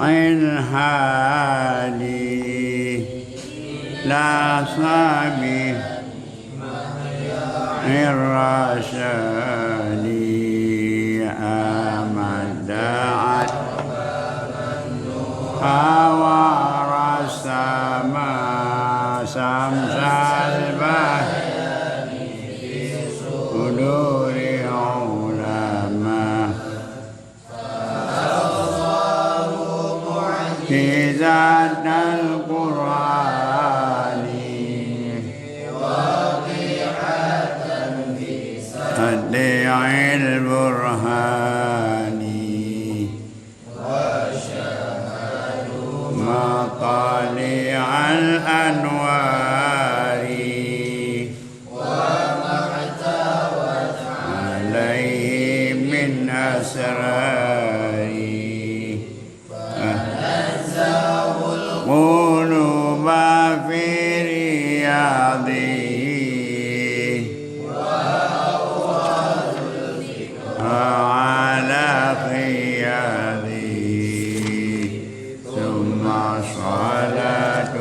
الحالي لا صابي الرشالي أمدعت ورث ما شمس البهر صدور علماء معجزات القرآن أدعي البرهان مطالع الأنوار وما احتوت عليه من أسرار فنزه القلوب في رياضه وأوعظ الفكر على خياله ثم الصلاة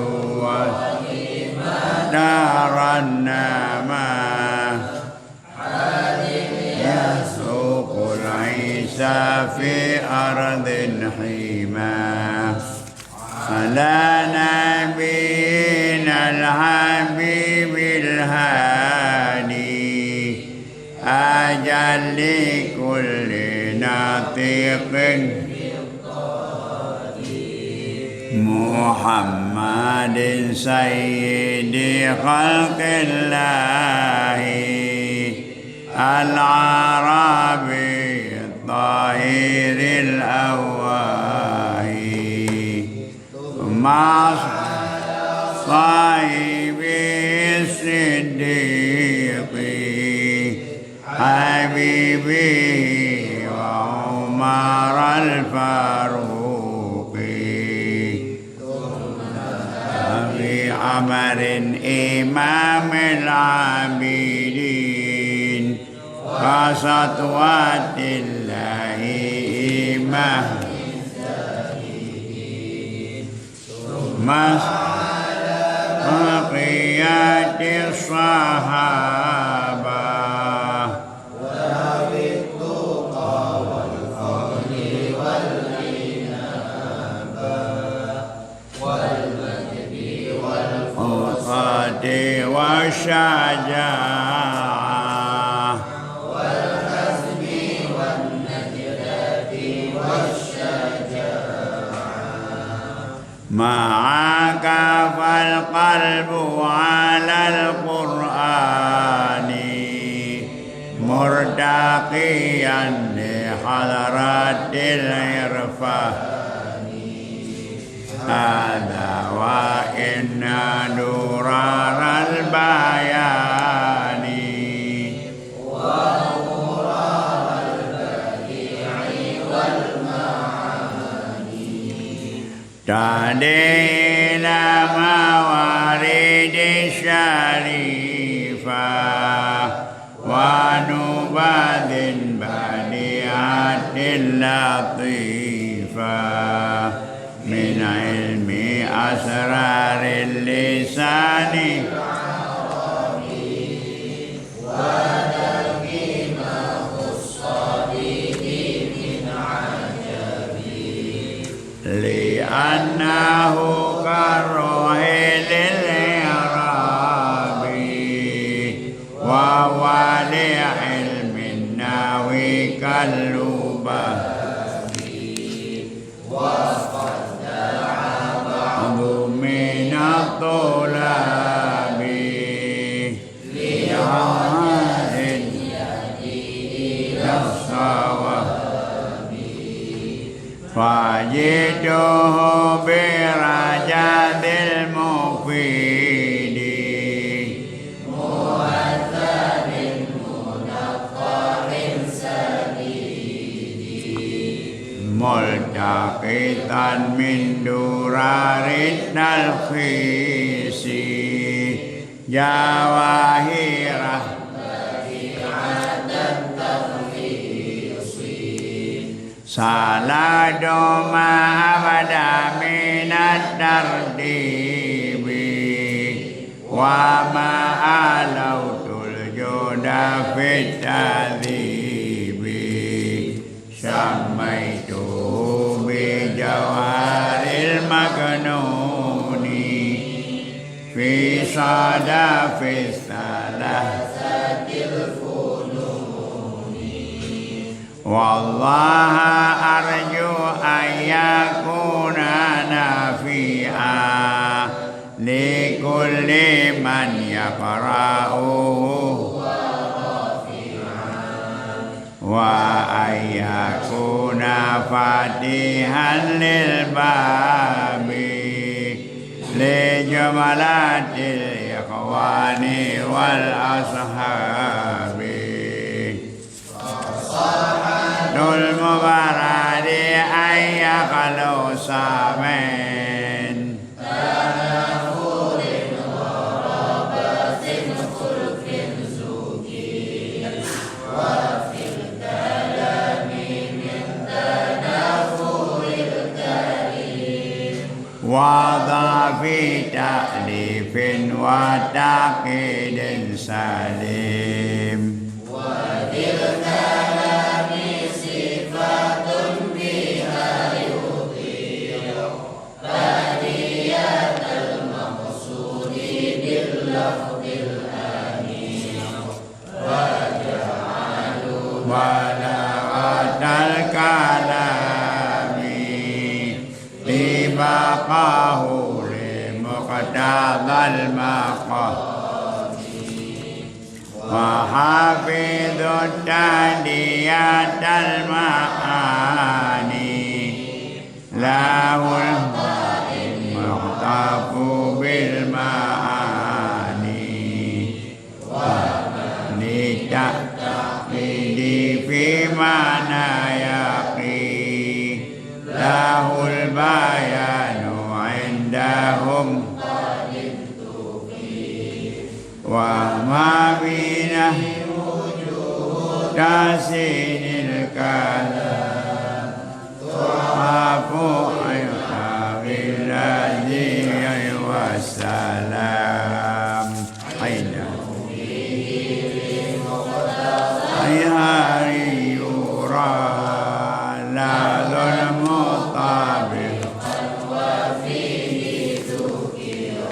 دار النعمة يسوق العيسى في أرض حمى على نبينا الحبيب الهادي أجل لكل ناطق محمد سيد خلق الله العربي الطاهر الأواه مع صاحب الصديق حبيبي وعمر الفاروق عمر إمام العابدين وسطوة الله إمام بقية الصحابة وذوي التقى والفضل والعنابة والمجد والفضل والشجاعة والحزم والنجدة والشجاعة معك فالقلب على القرآن مرتقيا لحضرة العرفان هذا وإن درار البيان ونورار البديع والمعاني تعديل موارد الشريفة ونبذ بديعة لطيفة من علم أسرار اللسان ودرك ما خص به من عجب لأنه كالروح للإعراب وهو لعلم الناوي كاللباب من الطلاب لعمل يده الصواب فجئته برجاء المفيد مؤثر منفر سديد ملتقطا من درار التلخيص جواهر بديعة التلخيص salado ma'abada minat tartibi wa ma'alautul joda fit tadhibi sammaitu bi jawaril maknuni fi sadafis salasatil wallaha arju ayyakuna nafi'a likulli man yaqra'uhu wa ayyakuna fatihan lil babi li jamalatil ikhwani wal ashabi Nul mubaradi ayyakalu samen Tanahulin warabatin khulfin zuki Wa fil kalami min tanahulil karim Wa dhafi ta'lifin wa taqidin salim Wa fil kalami sifatun biha yudhi'u badiyatal maqsudi bil lafdil amin wa ja'alu balaghatal kalami libaqahu li muqtadal maqam Wahafidhut tadiyatal ma'ani lahul muhtafu bil ma'ani wa nitak taqidi fi mana yaqi lahul bayanu indahum wa ma binah tasinil kalam tu'afu ayyuhawil ladhi wassalam aina ayhari yura la dhulmu tabiq wa fihi dhukira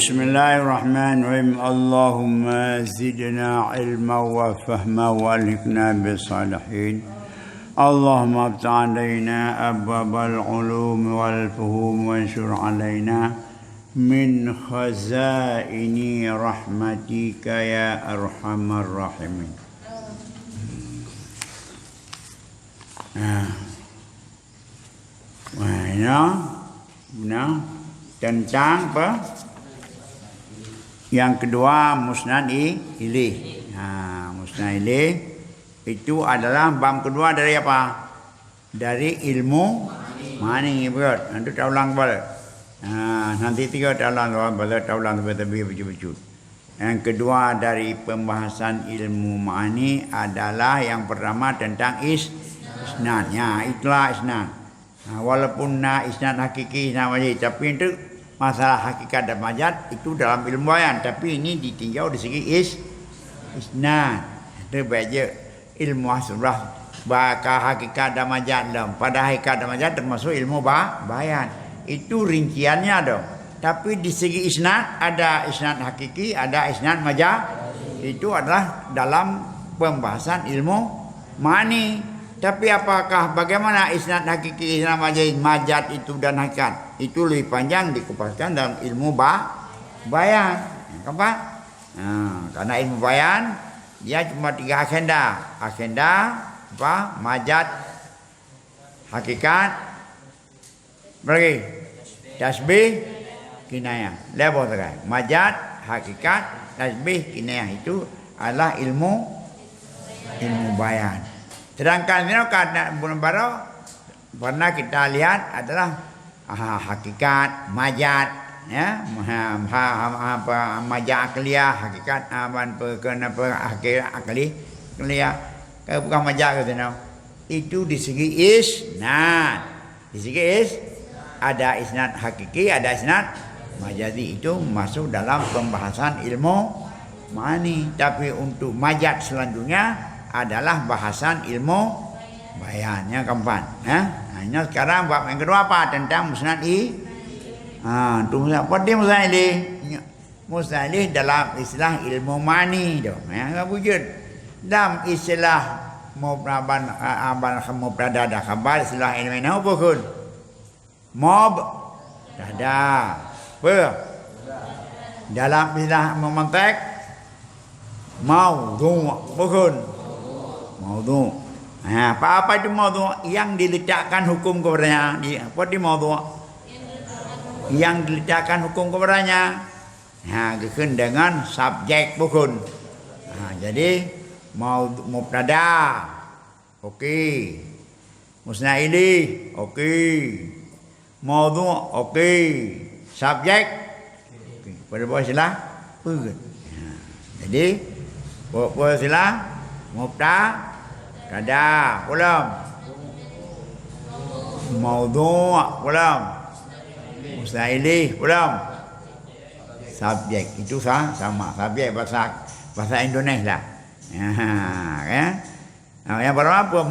Bismillahirrahmanirrahim. Allahumma zidna ilma wa fahma wa alhiqna bisalihin. Allahumma aftah alaina abwabal ulum wal fuhum wanshur alaina min khazaini rahmatika ya arhamar rahimin. Nah, tentang apa? Yang kedua musnad ilaih. Musnad ilaih itu adalah bab kedua dari apa? Dari ilmu mani berat. Nanti tak ulang balik. Nanti tiga tak ulang balik, tak ulang lebih betul-betul. Yang kedua dari pembahasan ilmu mani adalah yang pertama tentang isnad. Ya, itulah isnad. Walaupun isnad hakiki isnad majaz, tapi itu masalah hakikat dan majaz itu dalam ilmu bayan, tapi ini ditinjau di segi isnad. Itu baca ilmu asrah baka hakikat dan majaz dalam. Pada hakikat dan majaz termasuk ilmu bayan. Itu rinciannya dong. Tapi di segi isnad ada isnad hakiki, ada isnad majaz. Itu adalah dalam pembahasan ilmu mani. Tapi apakah bagaimana isnad hakiki, isnad majaz itu dan hakikat? Itu lebih panjang dikupaskan dalam ilmu bayan. Kenapa? Karena ilmu bayan dia cuma 3 agenda. Agenda apa? Majaz, hakikat, berarti tasbih, kinayah. Lepas tu majaz, hakikat, tasbih, kinayah itu adalah ilmu bayan. Sedangkan bulan baru pernah kita lihat adalah hakikat, majaz, ya, majaz akliyah, hakikat hakikat akliyah, bukan majaz gitu, itu di segi isnad. Di segi ada isnad hakiki, ada isnad majazi, itu masuk dalam pembahasan ilmu mani. Tapi untuk majaz selanjutnya adalah bahasan ilmu bayannya keempat. Hanya sekarang bab yang kedua apa? Tentang musnad apa dia musnad ilaih? Musnad ilaih dalam istilah ilmu mani dong. Wujud dalam istilah mubtada dan khabar, istilah ilmu apa pun? Mubtada. Dalam istilah memantek maudhu' bukan maudhu'. Apa itu maudhu'? Yang diletakkan hukum kepadanya. Apa itu maudhu'? Yang diletakkan hukum kepadanya. Berkaitan dengan subjek bukan. Jadi mubtada, okey. Musnad ilaih, okey. Maudhu', okey. Subjek, okey. Pada bawah istilah bukan. Jadi buat istilah mubtada ulam, maudhu' ulam, musnad ilaih ulam, subjek itu sama subjek bahasa Indonesia. Kan? Yang pertama apa?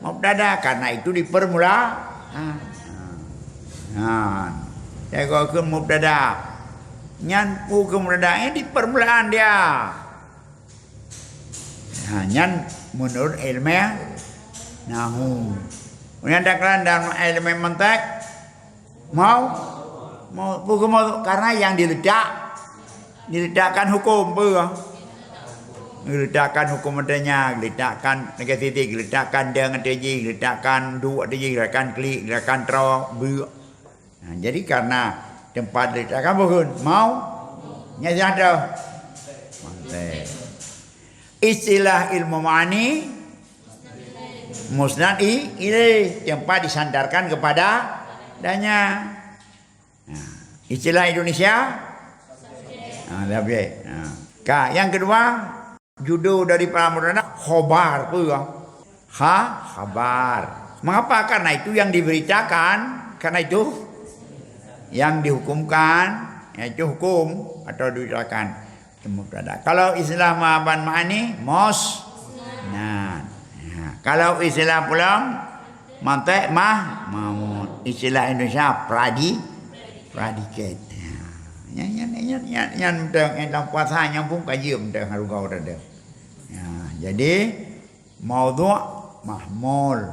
Mubtada karena itu di permulaan. Saya kau ke mubtada. Nyan kemudiannya di permulaan dia. Nyan menurut ilmu nahu. Menyatakan dalam ilmu mantek mau karena yang diledakkan hukum diledakkan hukum adanya, diledakkan negatif, diledakkan dengan teji, diledakkan dua teji, diledakkan klik, diledakkan terok bu. Jadi karena tempat diledakkan bukan mau nyata mantek. Istilah ilmu ma'ani musnad ilaih, tempat disandarkan kepada danya. Istilah Indonesia yang kedua judul dari pramudana khobar khabar. Mengapa? Karena itu yang diberitakan, karena itu yang dihukumkan, yaitu hukum atau diberitakan. Kalau istilah ma'aban ma'ani kalau istilah pulang mantek mamun. Istilah Indonesia predikat. Yang dalam puasa nyambung kaji mendeng harugau dah. Ya, jadi maudhu' mahmul,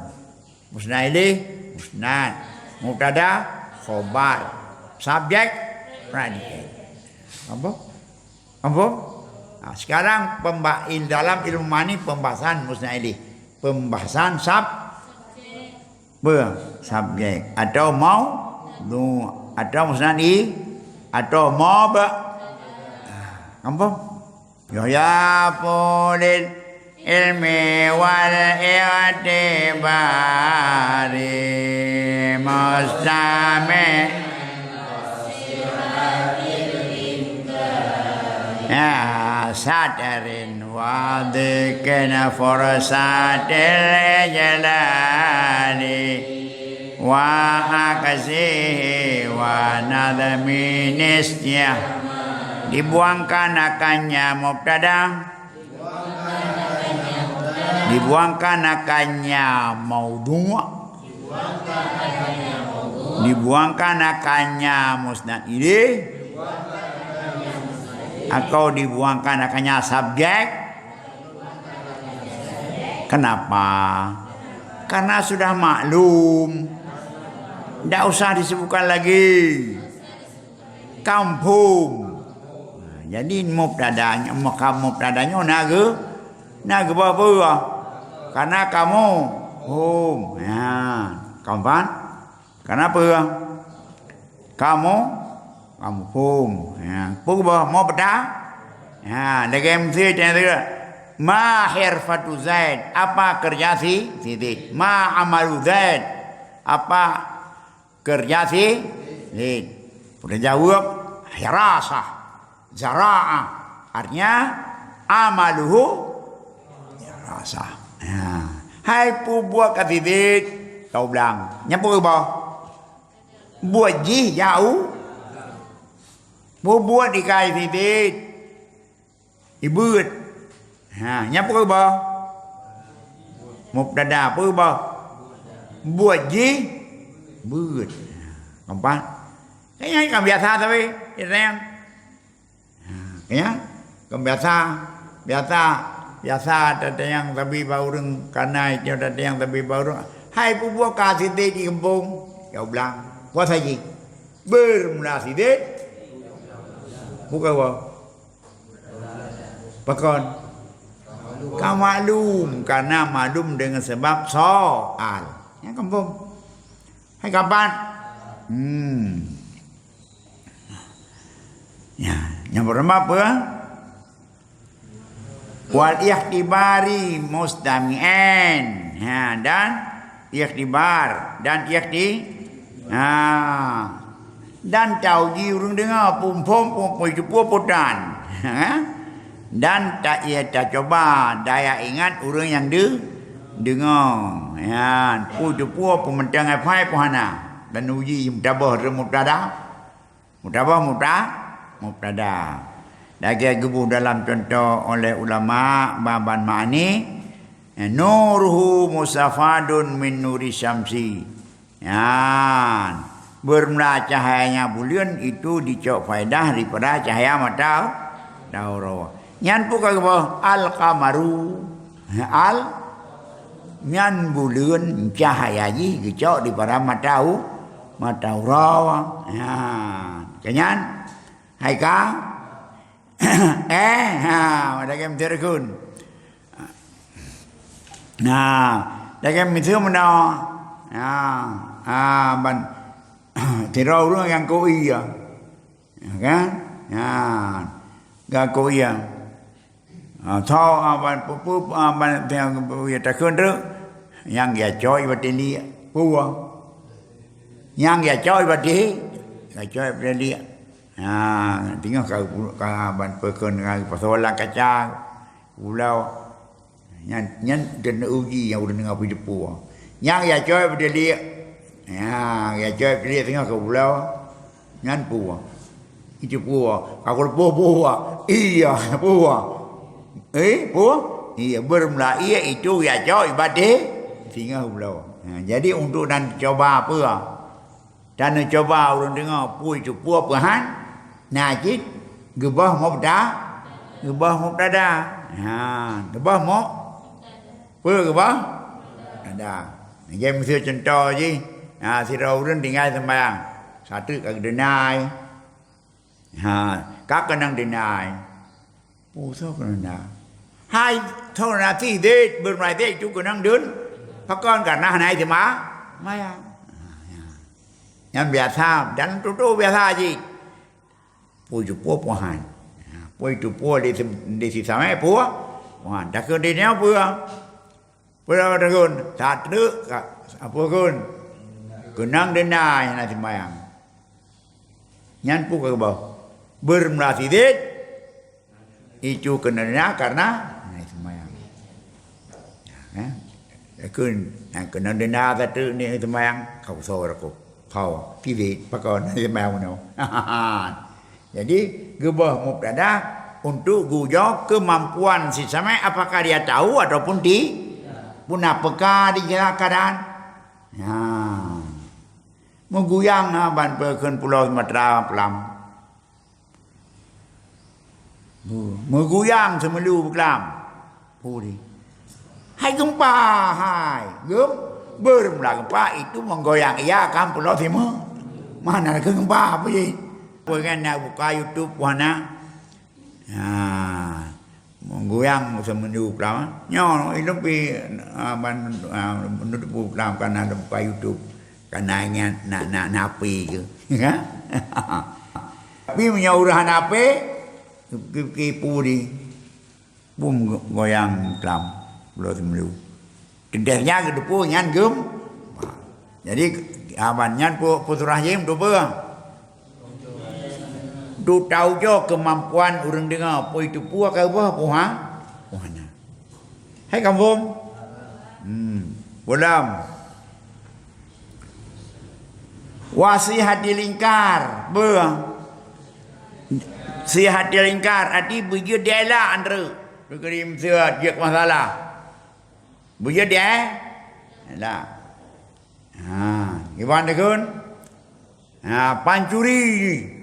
musnad ilih musnad, mubtada khabar, subjek predikat. Apa? Nah, sekarang dalam ilmu mani pembahasan musnad ilih, pembahasan subjek atau maudhu' atau musnad ilih atau apa? Ya pulil ilmi wal i'tibari mustami ya sadarin wadikina fursatil jalali wa akasihi wa nadami nisya. Dibuangkan akannya mubtada, dibuangkan akannya maudhu', dibuangkan akannya musnad ilih, atau dibuangkan akannya subjek. Kenapa? Karena sudah maklum, tidak usah disebutkan lagi. Kampung. Jadi mubtadanya naga apa? Karena kamu hum. Ya, kapan? Kenapa? Kamu hum. Ya, apa mubtada? Ya, dalam cerita itu ma hirfatu Zaid, apa kerja si Zaid? Ma amalu Zaid, apa kerja si Zaid? Sudah jawab hirasah. Zara'ah artinya amaluhu rasa. Ya. Hai pu buat katibit kau bilang nyampu ke bawah buat jih jauh pu buat di kai tibit ibut. Ha nyampu ke bawah mubtada pu bawah buat jih but. Kompak kayaknya kan biasa tapi yang ya, biasa ada yang tapi baurung karena itu ada yang tapi baurung. Hai buat kasih di kampung, kau bilang puasa haji bermula sidik, bukan apa? Pakon, kau maklum karena maklum dengan sebab soal. Yang kampung, hai kapan? Ya. Yang pertama apa? Wal ikhtibari mustami'an. Ya, dan ikhtibar dan dan tauji urang dengar pum itu puputan. Dan tak coba daya ingat urang yang dengar. Ya, putu pementang apa pohana dan uji mubtada. Lagi gebu dalam contoh oleh ulama baban ma'ani nuruhu musafadun min nuri syamsi. Ya, bermula cahayanya bulan itu dicok faedah daripada cahaya matahari. Nyan pun kata al-qamaru nyan bulan cahaya ji dicok daripada matahari. Ya, kenyan hai ka dalam terkun. Nah, dalam itu mana? Ban tirau orang yang kau iya, kan? Gak kau iya. Thau ban pupu ban yang iya terkun tu, yang dia coy batili puwa, yang dia coy batili, coy batili. Tinggal kau ban perkon dengan persoalan kacang pulau nyan dan uji yang udah dengar pergi depu yang ya coy pada dia ya coy dia tengah ke pulau nyan puwa itu puwa aku puwa iya puwa iya bermula iya itu ya coy pada tinggal pulau. Jadi untuk dan coba apa dan coba orang dengar pu itu puwa perhan najid gebah mubtada. Gebah apa gebah ada. Dia mesti contoh je. Si Raulun tinggal sembahyang. Satu kagak deny. Các năng deny. Puso kena deny. Hai thâu là thi thế bên ngoài thế chú kena năng đứng. Các con cả na này thì má. Maya. Yang biasa dan tu biasa je. Puju po han. Puju po di sisa mai po. Wan dak ke di neo pua. Pura dagun satu apa kun. Kenang denai na sembahyang. Nyan pu ke bawah. Bermelati dit. Itu kena karena na sembahyang. Kun kenang denai satu ni sembahyang kau sor aku. Kau tidak pakai ni sembahyang no. Jadi gebah mubtada untuk gujok kemampuan si samai apakah dia tahu ataupun pun apakah di dalam keadaan mengguyang ban perken Pulau Sumatera pelam mengguyang semelu pelam puri hai gempa hai bermula gempa itu menggoyang ia kan Pulau Timur mana ada gempa apa je kan nak buka YouTube wana menggoyang semenu pelam nyo itu pi ban menurut pelam kan ada buka YouTube karena ingat nak napi ke kan tapi menyaurah napi kipu di bum goyang pelam Pulau Semelu kendahnya ke depu nyan gem jadi aban nyan putra rahim tu apa tu tahu jo kemampuan orang dengar apa itu puak ke apa puhana hai kampung bolam wasihat dilingkar sihat dilingkar arti bujuk dia lah antara berkirim sihat dia masalah bujuk dia lah gimana kan pancuri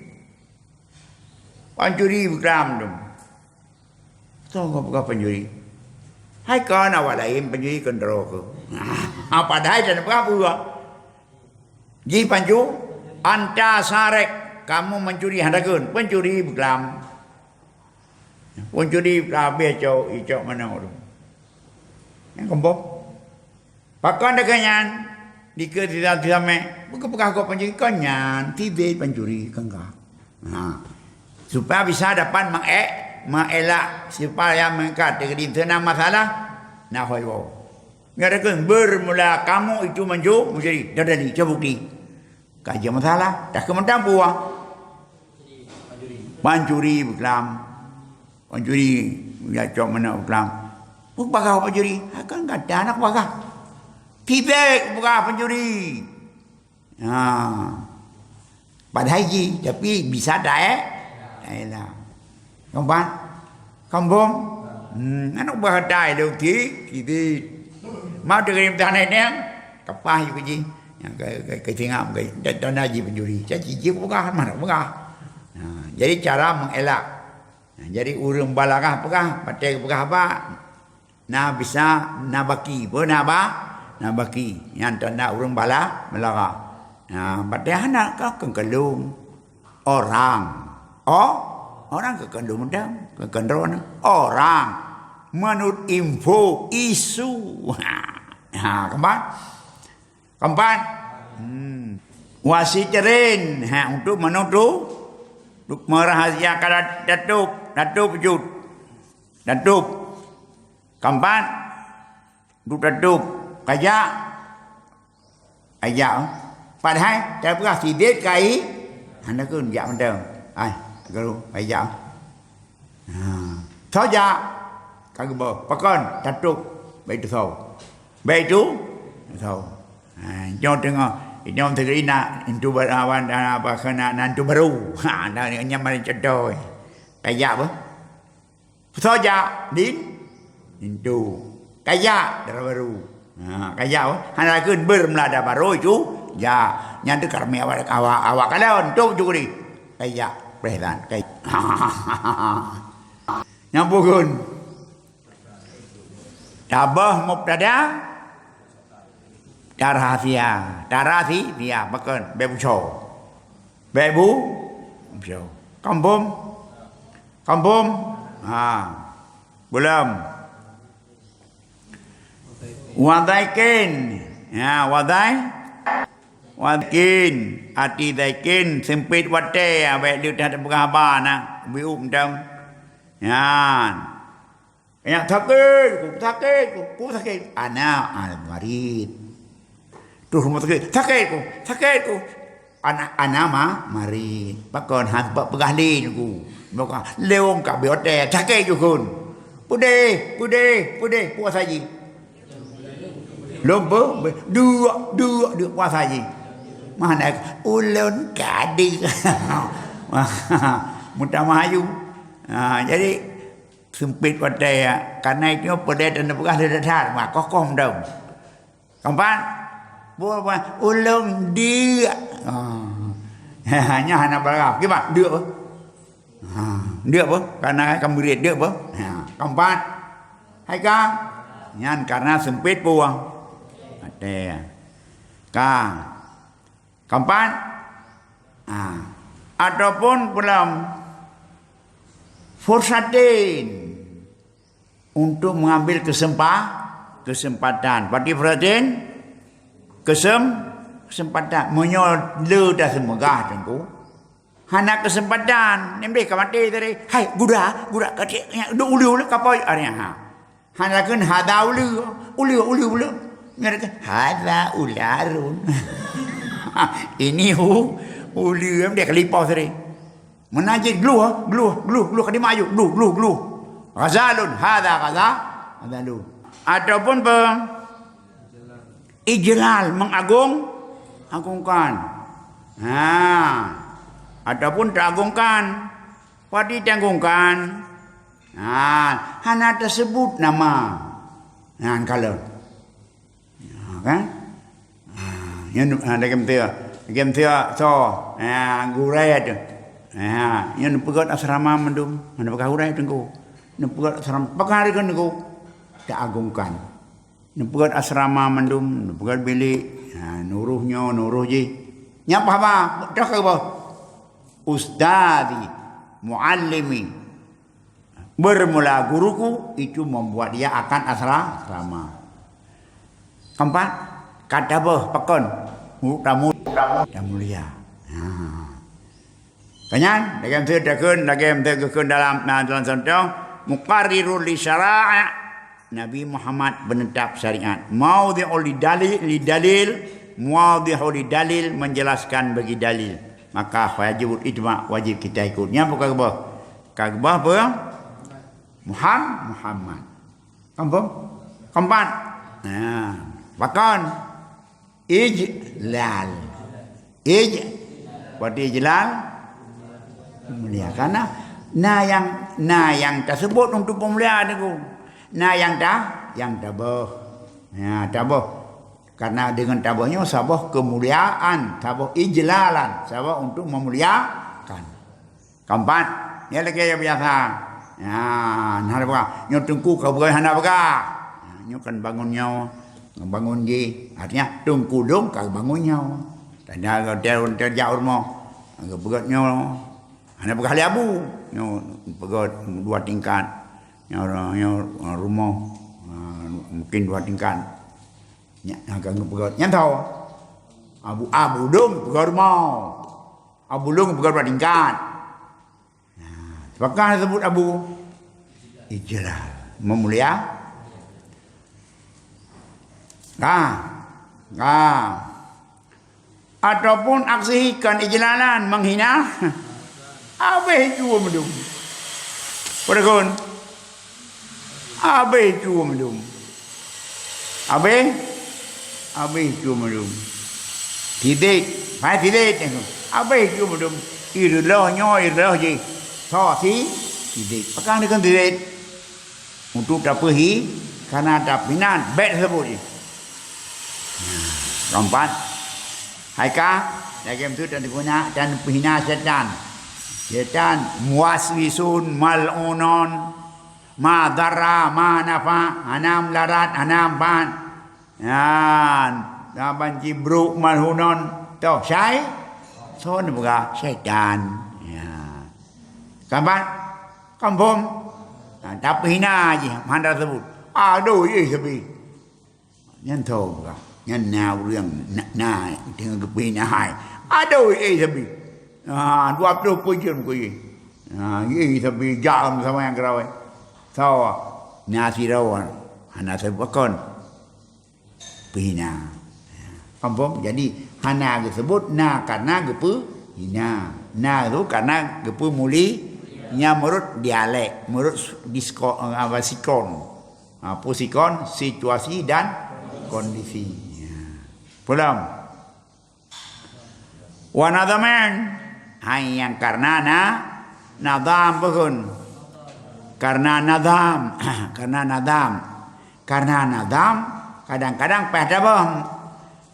berkeram tu tahu apa pancuri hai kau nak lain pancuri kontrol ke padahal dan apa ji pancu anta sarek kamu mencuri hadagun pencuri berkeram pencuri habis icok mana tu yang kembok pakai dagangan dikira tidak buka kau pencuri kanyan tiba pencuri kengkak supaya bisa dapat mengelak supaya mereka terkena masalah nak hoyo. Ngadakan bermula kamu itu mencuri dari bukti. Kajian masalah dah kementam puah. Pancuri berkelam. Pancuri ya cok mana berkelam. Buka pancuri akan ada anak buka. Tibek buka pancuri. Padahal ji tapi bisa dah Ayolah, kawan, kampung, anak bahadai lu kita mau dengerin tanah ni, kapah juga ji, yang ke tinggal ke tanah ji pencuri, jadi bukan mana bukan. Jadi cara mengelak, jadi urung balakah bukan, pakai bukan apa, bisa nabaki, nabaki, yang tanda urung balak melaka, pakai anak kau kengkelung orang. Orang kekandung kekandung orang menurut info isu. Keempat, wasiterin untuk menutup merahasiakan datuk. Keempat, untuk datuk kajak padahal saya pernah sidik kai anda kun jak mendeng kalau ayam saja kagak bawa pakon datuk baik tu jom tengok jom terina itu berawan apa kena nantu baru dah ni nyaman cedoi kayak apa saja itu kayak darah baru kayak apa hanya kun bermelada baru itu ya nyantu karmi awak kalian tu juga ni kayak Perhatian. Yang pukul. Tabah mubtada. Darahia. Darahia. Bukan. Bebu show. Bebu show. Kampung. Kampung. Belum. Wadaikin. Ya, Wadaikin. Ati daikin. Sempit wate. Baik dia dah berkhabar nak. Bium dong. Ya. Yang sakit. Ku sakit. Anak al-marid. Tu rumah sakit. Sakit ku. Anak marid. Pakon hampa pegahlin ku. Maka leong ka biote. Sakit ku kun. Pudih. Puasa haji. Lomba. Dua puasa haji. Mana ulun kadi. Mudah mahayu. Jadi sempit pada ya. Karena itu pada dan bukan ada dasar. Maka kokom dong. Kampan? Buat ulun dia. Hanya anak berapa? Gimana? Dia apa? Dia apa? Karena kamu lihat dia apa? Kampan? Hai kang? Nyan karena sempit buang. Ada. Kang. Kampan? Ataupun belum fursatin untuk mengambil kesempatan. Berarti fursatin kesempatan menyoleh dah semegah tengku. Hana kesempatan nembe kamati tadi. Hai guda kecik ulu kapai arnya. Hana kan hada ulu. Mereka hada ularun. Ini ulu dia kelipau tadi. Menajid glu kadi maju glu ghazalun ghazalu ataupun ijlal agungkan ataupun teragungkan padi tanggungkan hana tersebut nama kalau kan yang ada game dia so gurai tu yang pegat asrama mendum mana pakai hurai tengku yang pegat asrama pakai kan tengku tak agungkan yang pegat asrama mendum yang pegat bilik nuruh je nyapa apa dah ke bawah ustadi muallimi bermula guruku itu membuat dia akan asrama keempat kata bah pakon tamu mulia Kanyan, dalam terkekun dalam contoh muqarrirul li syara' Nabi Muhammad menetap syariat. Maudhi'ul lidalil, maudhi'ul lidalil menjelaskan bagi dalil. Maka wajib itma' wajib kita ikutnya bukan kebah. Kebah apa? Muhammad. Kampung? Keempat. Bahkan ijlal. Berarti ijlal mulia karena yang tersebut untuk pemuliaan itu yang tabah karena dengan tabahnya sabah kemuliaan sabah ijlalan sabah untuk memuliakan keempat ya lagi yang biasa hana apa nyo tengku kau bukan hana apa nyo kan bangun je artinya tengku dong kau bangun nyo tanda kau terjauh rumah kau begatnya hanya berkali abu, pegot 2 tingkat, rumah mungkin 2 tingkat, agak pegot, tahu, abu dong pegot rumah, abu dong pegot 2 tingkat, apakah disebut abu? Ijlal, memulia, ataupun aksi ikan ijlalan menghina. Abe cua mendum. Perkon. Abe cua mendum. Abe cua mendum. Tidak, phải tidak. Abe cua mendum. Irlo nyoy irlo je. So si tidak. Pakai dengan tidak. Untuk dapahi karena ada pinan bet sebut. Keempat. Hai ka, dalam tu dan punya dan pihina setan. Syaitan muwaswisun mal'unon ma darra ma nafa anam larat anam ban. Daban jibruk malhunon tu syai son buka syaitan. Kapan? Kampung. Tapi hina je mana sebut. Aduh ye sebi. Nhân thầu buka. Nhân nào riêng na dengan kepina hai. Aduh ye sebi. 20 pujun ku ye. Ye sebi jam sama yang kerau. Tahu nasi rawan. Hana sebut kon. Pina. Kampung jadi hana disebut na karena gepu hina. Na itu karena gepu muli nya menurut dialek, menurut sikon. Sikon, situasi dan kondisi. Pulang. Wa nadaman hai yang karena nadam pun. Karena nadam, karena nadam kadang-kadang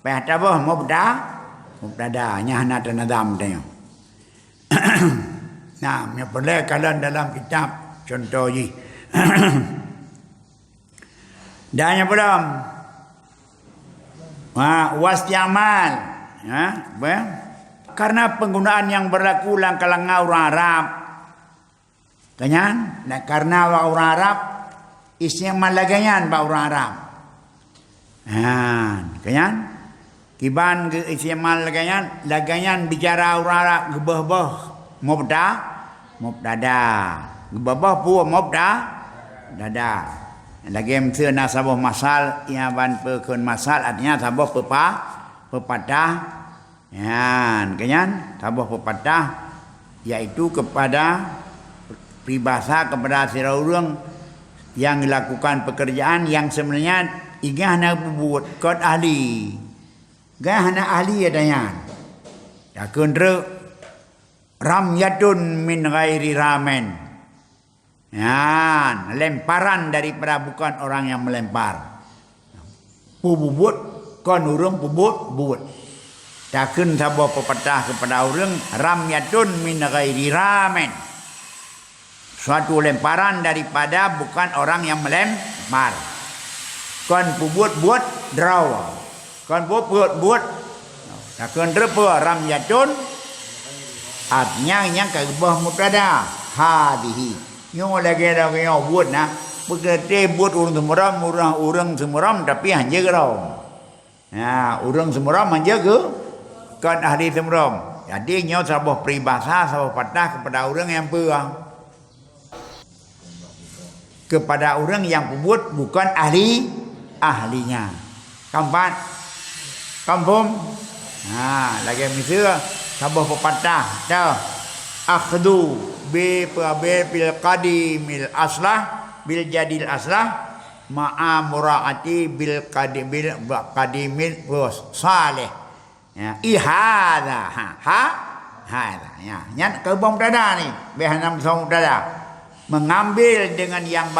pehtabah mubtada nya hana nadam tanya. Nah, yang boleh kalian dalam kitab contoh ni. Dan yang belum wastiamal karena penggunaan yang berlaku dalam kalangan orang Arab. Kanyan, karena orang Arab istiamal laganyan ba orang Arab. Kanyan, kiban ke istiamal laganyan bicara orang Arab gebah-bah mubtada gebah pu mubtada lagi mesti nasabah masal ia ban pekun masal artinya sabah pepatah kanyan sabah pepatah yaitu kepada peribahasa kepada siraurang yang melakukan pekerjaan yang sebenarnya ingin nak buat kod ahli gahana ahli adanya takun ramyatun min ghairi ramen. Lemparan daripada bukan orang yang melempar. Pubut kon urang pubut. Takun sabah pepatah kepada orang ramyatun min ghairi ramen. Suatu lemparan daripada bukan orang yang melempar. Kon pubut buat draw. Kon buat. Takun repa ramyatun artinya yang kebah mubtada hadihi nyo lagi dah kau buat na bekerja buat orang semuram tapi hanya geram orang semuram hanya kan ahli semuram jadi nyo sabah peribahasa sabah patah kepada orang yang kepada orang yang buat bukan ahlinya kampung lagi misalnya sabah pepatah dah akhdu bil qadimil aslah bil jadil aslah ma'a muraati bil qadimil salih ihada hada nya kebom dada ni behanam song dada mengambil dengan yang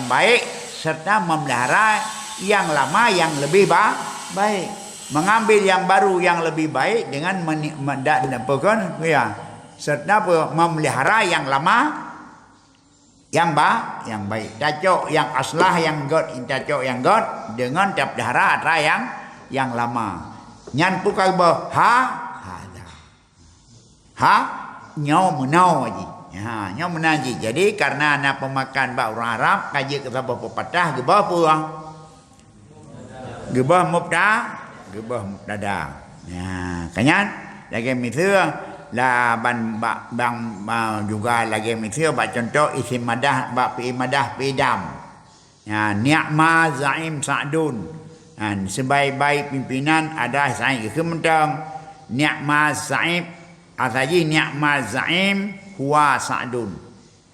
baik serta memelihara yang lama yang lebih baik. Mengambil yang baru yang lebih baik dengan serta memelihara yang lama yang baik. Cacok yang aslah yang cacok yang dengan pelihara yang lama. Nyan pukai nyau menau aji. Nyau menaji. Jadi karena anak pemakan orang Arab kaji ke sabah pepatah gebah puang. Gebah gebah mubtada. Kanyan lagi misal la bang juga lagi misal bak contoh isim madah bak fi madah pidam. Ni'ma zaim Sa'dun. Sebaik-baik pimpinan ada Sa'id kementang ni'ma zaim asaji ni'ma zaim huwa Sa'dun.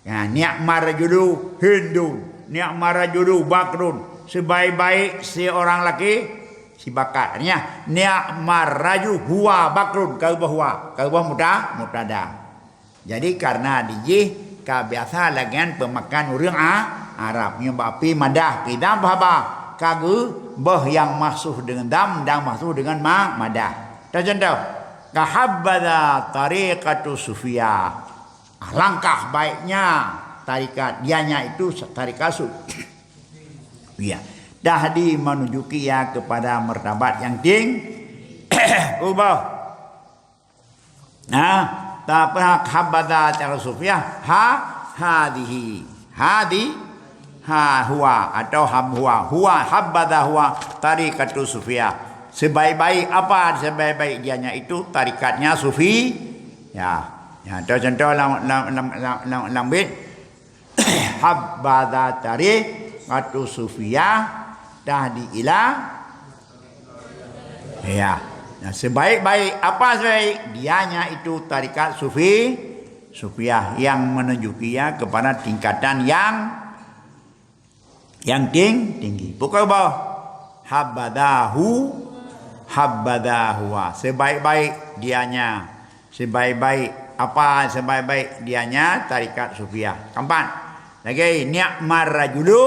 Ni'ma rajulu Hindun, ni'ma rajulu Bakrun. Sebaik-baik seorang laki si bakar artinya ni'mar raju huwa bakrun kaubah mubtada. Jadi karena dijih biasa lagian pemakan orang Arab nyobapi madah pidam bahaba kagu bah yang masuk dengan dam dan masuk dengan madah. Contoh kahabbada tariqatu sufia Langkah baiknya tarikat dianya itu tarikat sufiyah. Dah menujuki ya kepada martabat yang tinggi. Kubah. Nah, tak pernah habada cara sufiyah hadihi huwa atau huwa habada huwa tarikatu sufiyah. Sebaik-baik apa sebaik-baik dianya itu tarikatnya sufi. Ya, contoh lam bit habada tarikatu sufiyah tahdi ila. Ya. Nah, sebaik-baik apa sebaik dianya itu tarikat sufiyah yang menunjukinya kepada tingkatan yang tinggi. Pokok bawah habadahu sebaik-baik dianya, sebaik-baik apa sebaik-baik dianya tarikat sufiyah. Kampan lagi ni'mar rajulu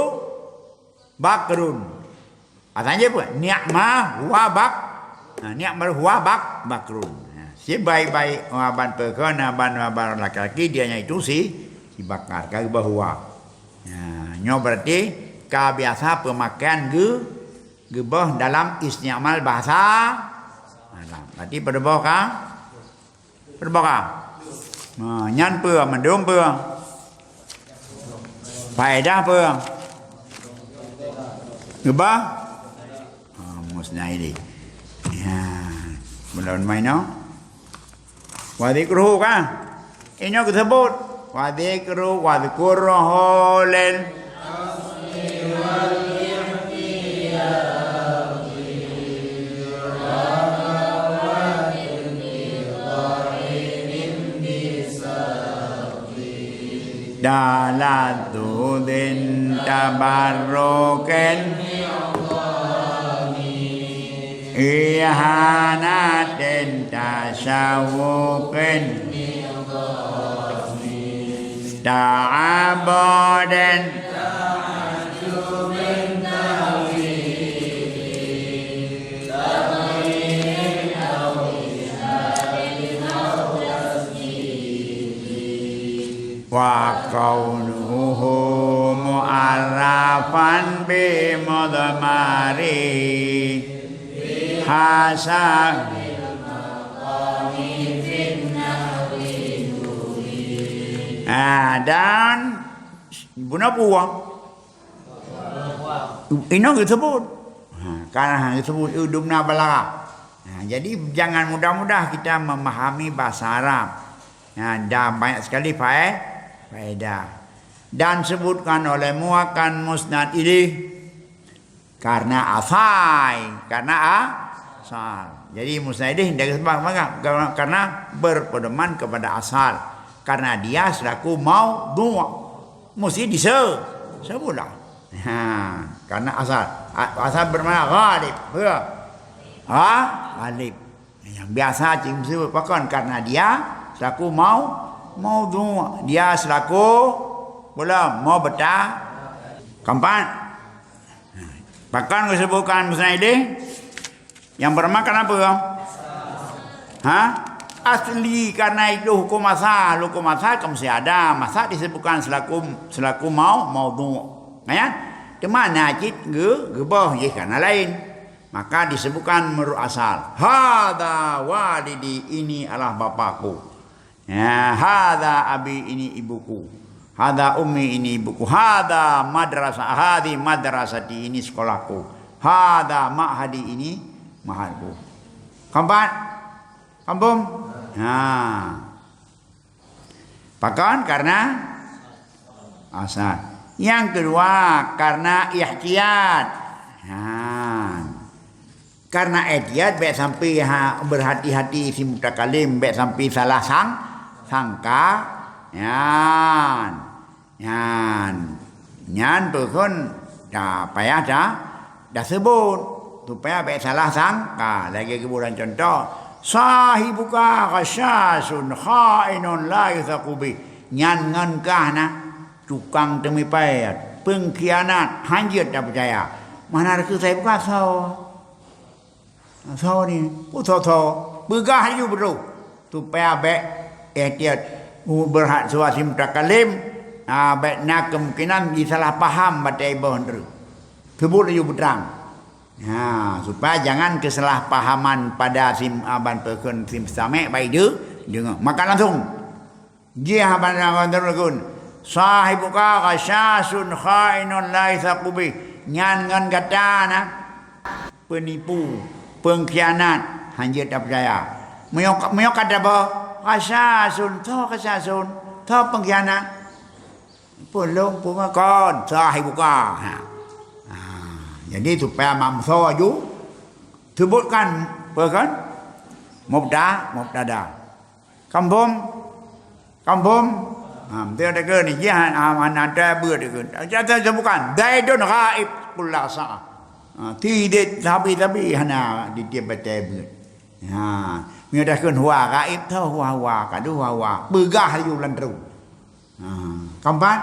bakrun. Artinya apa? Ni'mah huwa ni'mar huwa bakrun. Sebaik-baik ban perkon ban laki-laki dianya itu si bakar kali bahwa. Nyo berarti biasa pemakaian gebah dalam istiamal bahasa alam. Berarti berdebah ka? Berdebah ka? Nyan pe mendung pe. Faedah pe. Gebah? Musnah ini. Ya, belum main no. Wadikruh kan? Ini aku sebut. Wadikruh, wadikuruh lil. Dalatudin tabarroken ihanatin tasawukin ta'aboden wa kaunuhu mu'arrafan bimudmari hasan dan guna buang ini disebut karena disebut udumna balaghah. Jadi jangan mudah-mudah kita memahami bahasa Arab. Dan banyak sekali faedah. Dan sebutkan oleh muakan musnad ini karena asal. Jadi musnad ini dari sebab karena berpedoman kepada asal. Karena dia selaku maudhu' mesti disebutlah. Karena asal bermakna ghalib. Ghalib. Yang biasa disebut pakan karena dia selaku maudhu', dia selaku pula mau betah kampan. Bahkan disebutkan musnad ini yang bermakna apa? Asli karena itu hukum asal kan mesti ada. Masa disebutkan selaku maudhu'. Ya? Di mana cit gebah ye karena lain. Maka disebutkan menurut asal. Hadza walidi, ini adalah bapakku. Ya, hadza abi, ini ibuku. Hadza ummi, ini ibuku. Hadza madrasah, hadi madrasati, ini sekolahku. Hadza ma'hadi, ini mahadku. Kampung? Pakan karena asal. Yang kedua karena ihtiyat. Karena ihtiyat baik sampai berhati-hati si mutakalim, baik sampai salah sangka. Nyan pun dah payah dah sebut supaya baik salah sangka. Lagi kemudian contoh, sahibuka khasyasun khainun la yuthaqubi. Nyan ngankah nah tukang temipayat, pengkhianat, hanjir tak percaya. Mana ada saya buka so ni, so begah you bro. Supaya baik ihtiyat berhak suasi mutakalim baik nak kemungkinan disalah faham batai bohndru sebut ayu berang supaya jangan kesalahpahaman pada sim aban perkun sim samek baik dia dengar maka langsung dia aban lagun sahibuka qasyasun khainun laisa qubi ngan kata nak penipu pengkhianat hanya tak percaya meyok kata apa qasyasun tho pengkhianat pulung pungakon sahibuka jadi supaya mamso aju sebutkan perkan mubtada kampung dia ada ke ni jihan ada ber dia kata sebutkan zaidun ghaib kullu sa'a tidak tapi hana di dia baca ber mi ada ke huwa ghaib tau huwa kadu huwa begah yu landru kampan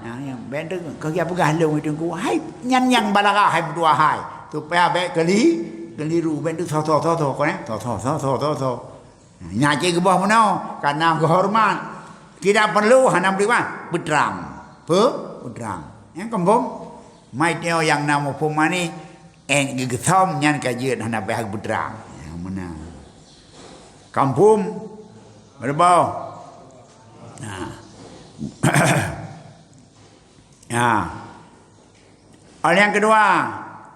yang benda kerja pegah lu itu ku hai nyang balaga hai dua hai supaya baik keliru benda tho kan tho nyaci ke bawah mana karena kehormat tidak perlu hana beri bedrang bedrang yang kembung mai tio yang nama pemani gegesom nyan kajian hana baik bedrang yang mana kampung berbau Hal yang kedua,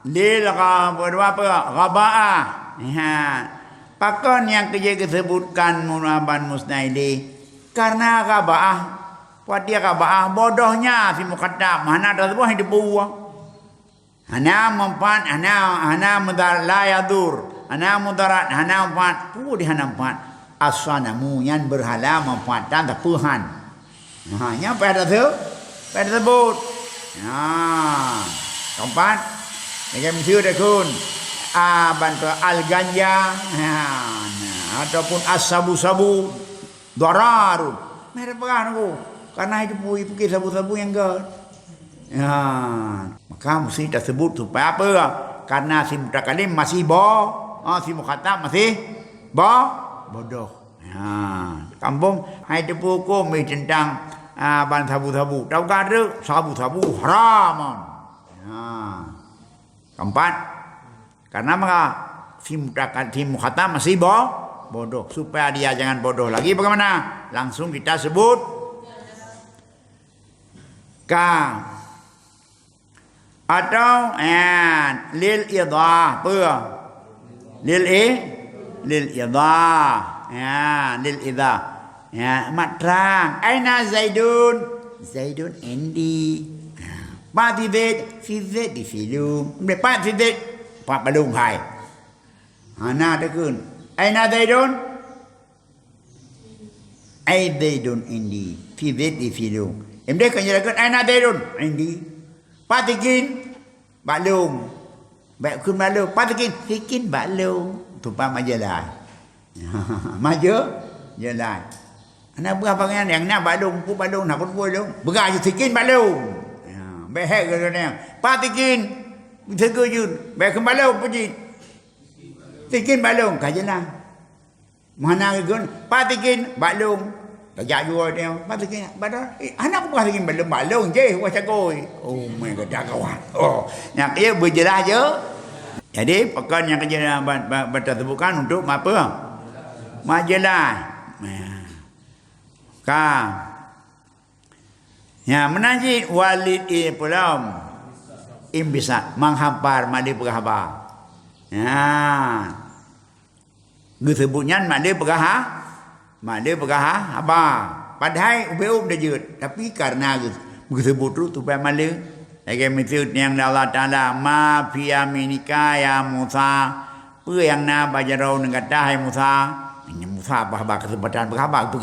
apa? Ghaba'ah. Pakon yang kerja disebutkan munaban musnaili karena ghaba'ah. Buat dia ghaba'ah bodohnya si muqaddam. Mana ada sebuah yang dibuang. Ana manfaat, ana mudar la yadur. Ana mudarat, ana manfaat. Pu di hana manfaat. As-sanamu yang berhala manfaat dan tapuhan. Nya pada sebut. Keempat, yang mesti ada kun bantu al-ganja ataupun as-sabu-sabu dararun. Mereka pegang aku karena itu pergi sabu-sabu yang gad. Maka mesti tersebut supaya apa? Karena si mutakalim masih si mukhatab masih bodoh. Kampung hai tu hukum tentang ban sabu-sabu. Tahu kan tu? Sabu-sabu haram. Keempat, karena maka si mukhatab masih bodoh. Supaya dia jangan bodoh lagi bagaimana? Langsung kita sebut ka atau lil idah lil idah lil idah matrang aina zaidun indi Pak Zid di filum. Pak Zid Pak Balung hai. Ana ada kun. Aina Zaidun? Zaidun indi. Fi Zid di filum. Emde kan jelakan aina Zaidun indi. Pak Tikin Balung. Baik kun Balung. Pak Tikin Balung. Tu pak majalah. Maju jalan. Ana berapa kan yang nak Balung, pu Balung nak pun Balung. Beraj Tikin Balung. Behek katanya. Patikin. Tegujun. Behek balung puji. Tikin balung. Kajalah. Mana kan? Patikin balung. Kajak juga dia. Patikin. Badar. Anak bukan tikin balung je. Wacak koi. Oh my God. Kawan. Oh. Yang ia berjelas je. Jadi pekan yang kerja bertersebutkan untuk apa? Majalah. Ya, menajid walid pulam imbisa menghampar mandi berhabar. Ya. Disebutnya mandi berhabar apa? Padahal ubeup dejut, tapi karena disebut tu supaya mandi. Lagi misalnya yang Allah Taala ma fi yaminika ya Musa, apa yang na bajarau dengan kata hai Musa. Musa bahaba kesempatan berhabar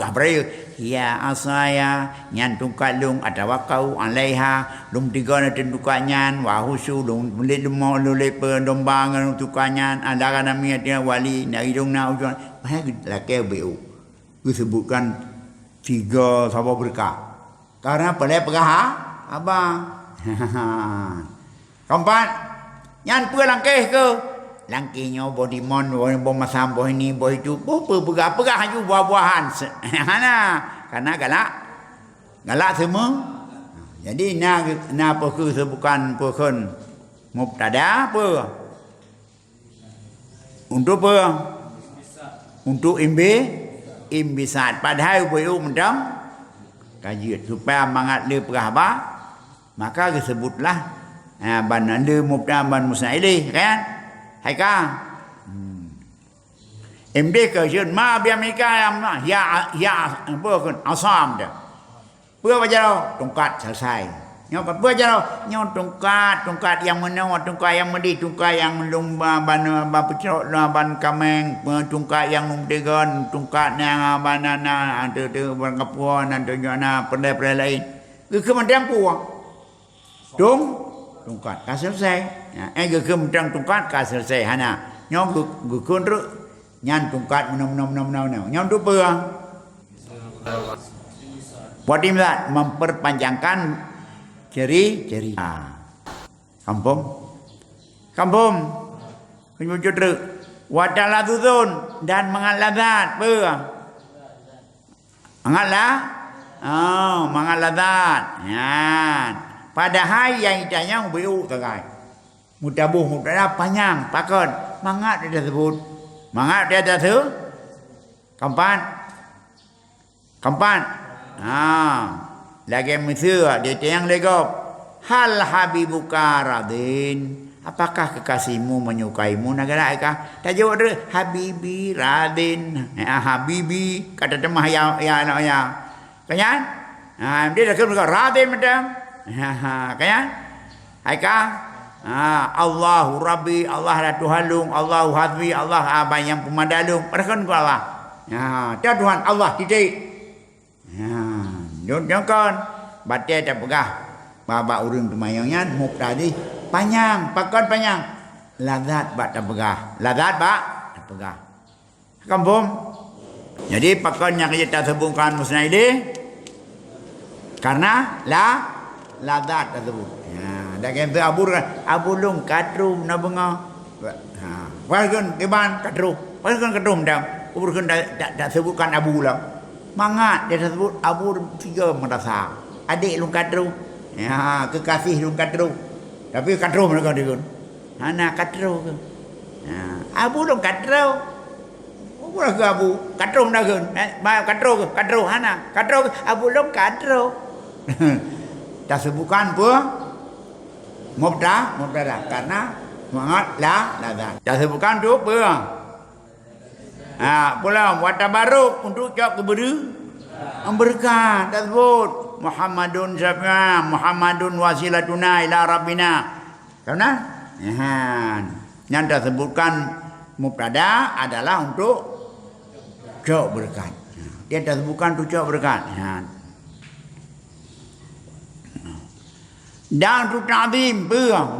ya asaya nyan tungkat lung atawakau alaiha lung tiga na tentukanyan wahusu lung mulit lumau lulip pendombangan tukanyan andara namanya dia wali na hidung na ujuan bahaya laki bu disebutkan tiga sahabat berkah karena pelai abang keempat nyan pelangkeh ke langkinya bodimon boh masam boh ini boh itu boh pegah haju buah-buahan. Karena galak semua. Jadi apa ke sebukan pekun mubtada apa? Untuk apa? Untuk imbisat. Padahal boh macam kaji supaya mangat le perah ba, maka disebutlah ban anda mubtada ban musnaili kan? Hai ka. MD ke jun ma bi Amerika ya apa kan asam dah. พื่อว่าจะเราtongkat selesai. Nyok พื่อจะเราnyok tongkat yang mana tongkat yang medi tongkat yang lumba ban pecok ban kameng tongkat yang numdegan tongkat yang banana tu ban kapuan dan jana pendai-pendai lain. Ke macam ku. Tongkat ka selesai. Ke macam tongkat ka selesai hana. Nyok gukun ru nyan tongkat menam nyok tu apa? Wadimlat memperpanjangkan jari-jari. Kampung. Penyujud wadaladudun dan mengalazat. Mengalazat. Padahal yang itanya ubiu kagai. Mutabuh panjang, pakon. Mangat dia sebut. Mangat dia tu. Kampan. Lagi mesra dia yang legop. Hal habibuka radin. Apakah kekasihmu menyukaimu negara ika? Tak jawab dia habibi radin. Habibi kata temah ya. Kanyan? Dia dah kena radin macam. Kanyan? Aika? Allahu Rabbi, Allah lah Tuhanlung, Allahu Hazmi, Allah abang yang pemadalung. Perkan ku Allah. Dia Tuhan Allah titik. Jangan batai tak pegah. Baba urang tumayangnya muktadi panjang, pakon panjang. Lazat bak tak pegah. Lazat bak tak pegah. Kampung. Jadi pakonnya kita sebutkan musnaidi karena lazat tersebut. Dah kata abulung kadrum na bunga. Wargun keban kadrum. Wargun kadrum dah. Urun tak sebutkan abu lah. Mangat dia sebut abu tiga merasa. Adik lung kadru. Kekasih lung kadru. Tapi kadru mereka dia. Anak kadru ke. Abu lung kadru. Abu lah ke abu. Kadru dah ke. Kadru ke. Kadru anak. Kadru ke. Abu lung kadru. Tak sebutkan pun. Mubtada. Karena mangat lah. Tak sebutkan tu apa. Pula watabaruk untuk cak keberi berkah tersebut Muhammadun syafi'ah Muhammadun wasilatuna ila rabbina karena yang tersebutkan mubtada adalah untuk cak berkat dia tersebutkan untuk cak berkat dan untuk ta'zim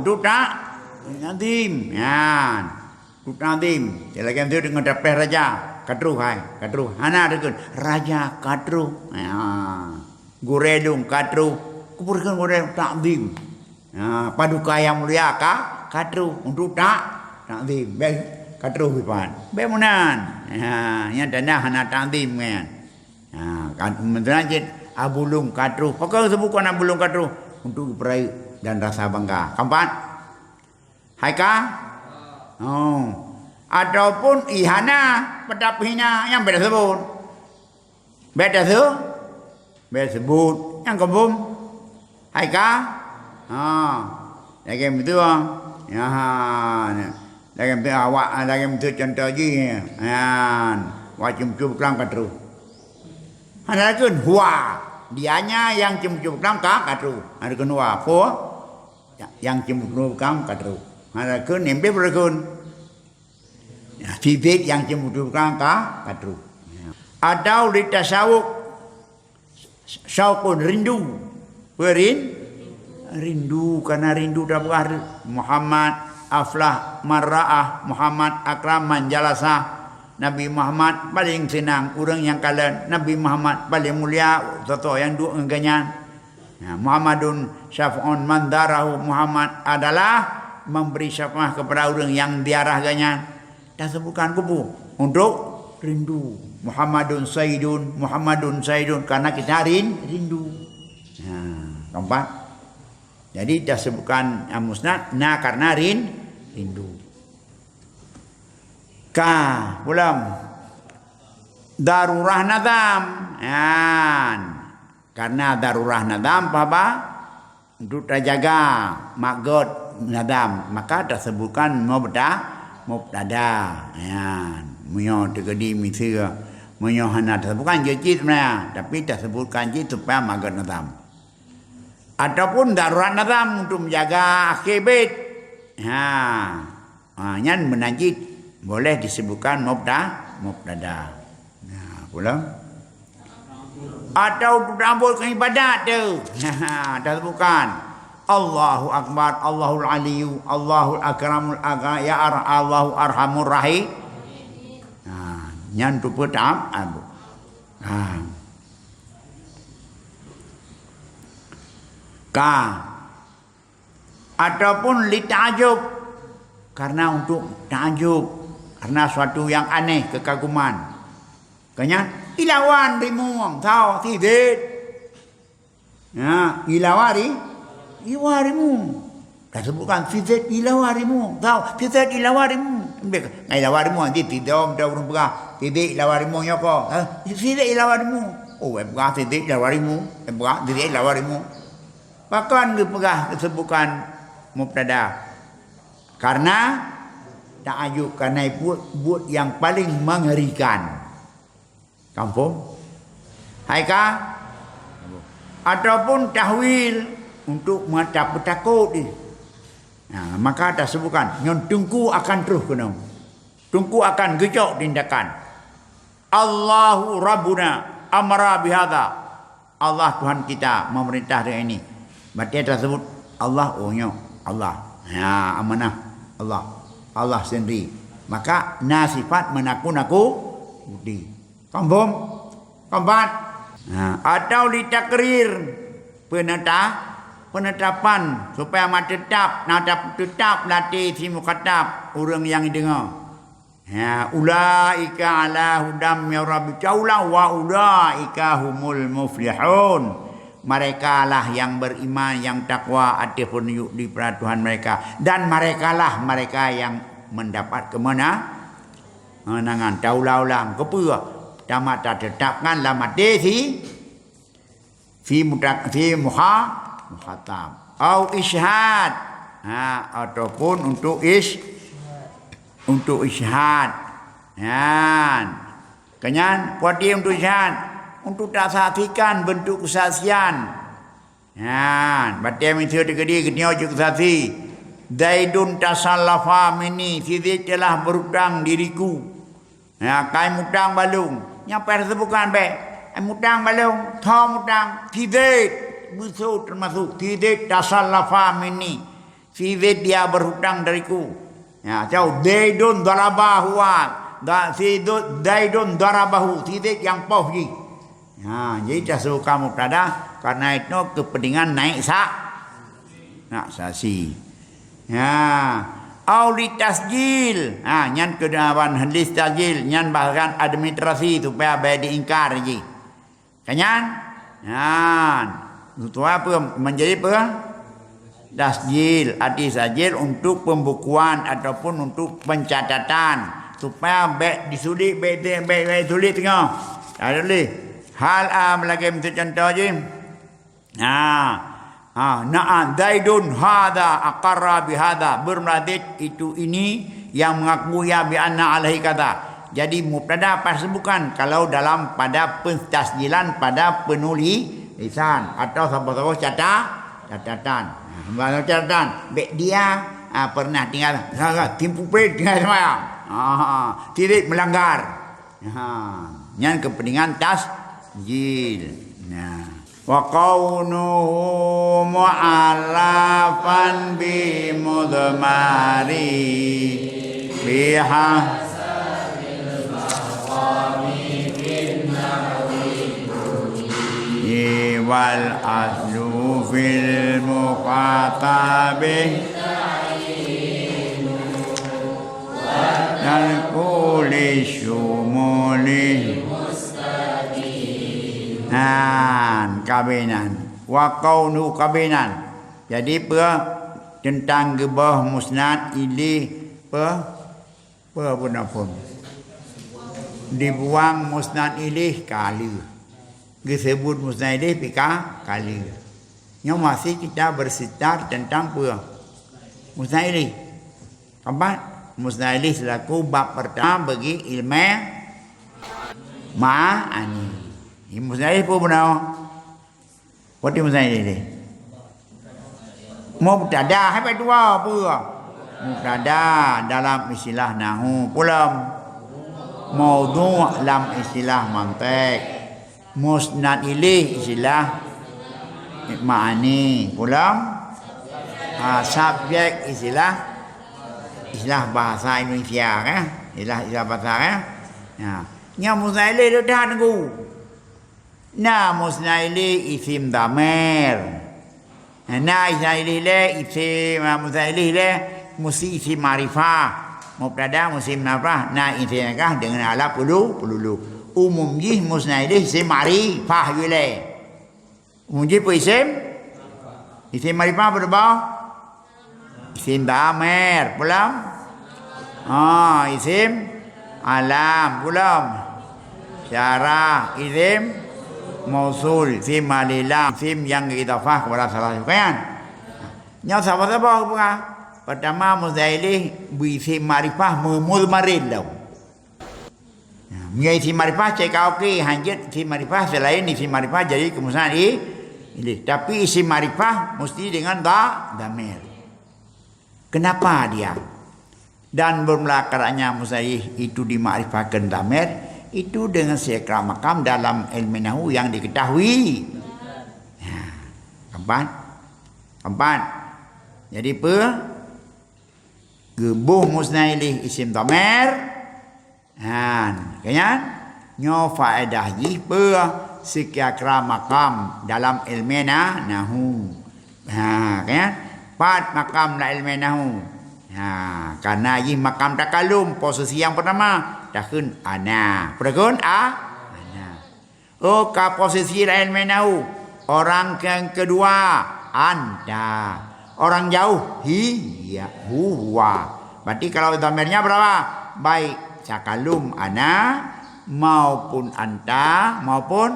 untuk ta'zim Tutandim, lagi tu dengan dapeh raja, kadru. Hana dekun raja kadru. Guredung kadru, kuburikan guredung takdim. Paduka yang mulia kadru untuk takdim. Baik kadru hipan. Bemunan. Yang dana hana takdim kan. Menterajit abulung kadru. Pakai sebutkan abulung kadru untuk perai dan rasa bangga. Kampan? Haika? Ataupun ihana pedapihna yang beda sebut. Beda sebut yang kebum. Haika? Lagi betul. Lagi betul awak lagi betul contoh je. Wajum-cum kelam kadru. Ada kun huwa. Dianya yang cum-cum kelam kadru. Ada kun huwa. Yang cum-cum kelam kadru. Ada kun nembe berkun. Bibit yang cembudukan kadru. Atau ditasawuk saukun rindu. Rindu karena rindu dapat Muhammad aflah marra'ah Muhammad akram manjalasa Nabi Muhammad paling senang orang yang kalian Nabi Muhammad paling mulia toto yang dua engganyan. Muhammadun syaf'un mandarahu Muhammad adalah memberi syafaat kepada orang yang diarah ganyan. Dah sebutkan kubu untuk rindu. Muhammadun Sayyidun karena kita rindu. Keempat. Jadi dah sebutkan musnad karena rindu. Ulang. Darurah nadam. Karena darurah nadam apa? Untuk terjaga magot nadam, maka tersebutkan mubtada. Munyo tegedi misira. Munyo hana tersebutkan jejit sebenarnya, tapi tersebutkan jejit supaya magot nadam. Ataupun darurat nadam untuk menjaga akhir bait. Yang menajid boleh disebutkan mubtada. Pulang. Atau rambut ke ibadat tu. Dah bukan. Allahu Akbar, Allahul Aliyu, Allahul Akramul Aga, ya Allahu Arhamur Rahim. Nyan tu petam abu. Ataupun li ta'ajub, karena untuk ta'ajub, karena suatu yang aneh, kekaguman. Kanya ilawan rimuang tahu tidak. Ilawarimu. Dah sebutkan tidak ilawarimu. Tahu tidak ilawarimu. Ilawarimu nanti tidak dah urung berah. Tidak ilawarimu ya ko. Tidak ilawarimu. Oh, berah tidak ilawarimu. Berah tidak ilawarimu. Bahkan berah disebutkan mubtada. Karena ta'ajub, karena buat yang paling mengerikan. Kampung. Haika. Ataupun tahwil untuk takut. Maka dah sebutkan. Yang tunggu akan terus kena. Tunggu akan gejok tindakan. Allahu Rabbuna amara bihadha. Allah Tuhan kita memerintah dengan ini. Berarti dah sebut Allah. Allah. Amanah. Allah sendiri. Maka nasifat menakut-nakuti. Kampung. Keempat. Atau ditakrir penetapan supaya tetap latih si mukatab orang yang dengar. Ulaika ala hudam min rabbi jaulah wa ulaika humul muflihun. Mereka lah yang beriman, yang takwa ataupun di peraturan mereka, dan mereka lah mereka yang mendapat kemenangan. Taulah kepua tamat tetapkan lamati fi muhatab atau isyhad, ataupun untuk isyhad. Kenyan kuati untuk isyhad, untuk tak saksikan bentuk kesaksian. Batia misal tegedi kenyo kesaksi. Zaidun tasallafa mini, sidik telah berhutang diriku. Kai mutang balung. Yang persebutkan mutang balung, thom mutang, tidak musuh termasuk tidak tasallafa mini. Tidak dia berhutang dariku. Jauh Zaidun darabahu Zaidun darabahu, tidak yang pohji. Jadi tasawuf mubtada karena itu kepentingan naik saksi. Auli tasjil. Nyan kedawan hadis tasjil, nyan bahkan administrasi supaya baik diingkar je. Kanyan? Itu apa? Menjadi apa? Tasjil, hadis tasjil untuk pembukuan ataupun untuk pencatatan supaya baik disulit, baik tulis tengah. Ada leh. Hal lagi untuk contoh je. Na'am Zaidun hadha aqarra bihadha, bermeradit itu ini yang mengaku ya bi anna alaihi kata. Jadi mubtada pasti bukan kalau dalam pada pentasjilan pada penulisan atau sama-sama catatan. Baik dia pernah tinggal timpu pret tinggal sembahyang. Tidak melanggar. Yang kepentingan tasjil. Wa qawnuhu mu'allafan bi mudmari biha sabil maqami bin nahwi wal aslu fil muqatabi syumuli kabinan wa qaunu kabinan. Jadi tentang gebah musnad ilih pun dibuang musnad ilih kali disebut musnad ilih pika kali. Yang masih kita bersitar tentang musnad ilih. Apa? Musnad ilih selaku bab pertama bagi ilmu ma'ani. Musnad ilih pun benar. What is musnad ilih? Mubtada apa dua apa? Mubtada dalam istilah nahwu pulam. Maudhu' dalam istilah mantiq. Musnad ilih istilah ma'ani pulam. Subjek istilah bahasa Indonesia kan? Istilah bahasa kan? Yang musnad ilih itu dah nunggu. Musnad ilih isim dhamir. Musnad ilih isim musnad ilih mesti isim ma'rifah. Mubtada musim nafah. Isim kah dengan alaf pulu. Umum jih musnad ilih isim ma'rifah yule. Umum jih isim ma'rifah berapa? Isim dhamir pulang. Isim alam pulang. Syarah isim mausul, isim alilam, isim yang idhafah kepada salah satu kan. Yang sahabat-sahabat apa? Pertama musnad ilih isim ma'rifah mudmarin dah. Isim ma'rifah cek okey, hanjat isim ma'rifah selain isim ma'rifah jadi ke musnad ilih. Tapi isim ma'rifah mesti dengan dhamir. Kenapa dia? Dan bermula karenanya musnad ilih itu dimakrifahkan dhamir itu dengan sekra makam dalam ilmu nahwu yang diketahui. Keempat. Jadi gebuh musnad ilih isim dhamir. Kaya nyo faedah ji sekra makam dalam ilmu nahwu. Kaya 4 makam dalam ilmu nahwu. Karena ini makam takalum posisi yang pertama takun ana. Perkun ana. Posisi ilmu nahwu orang yang kedua anta. Orang jauh hiya huwa. Berarti kalau dhamirnya berapa? Baik takalum ana maupun anta maupun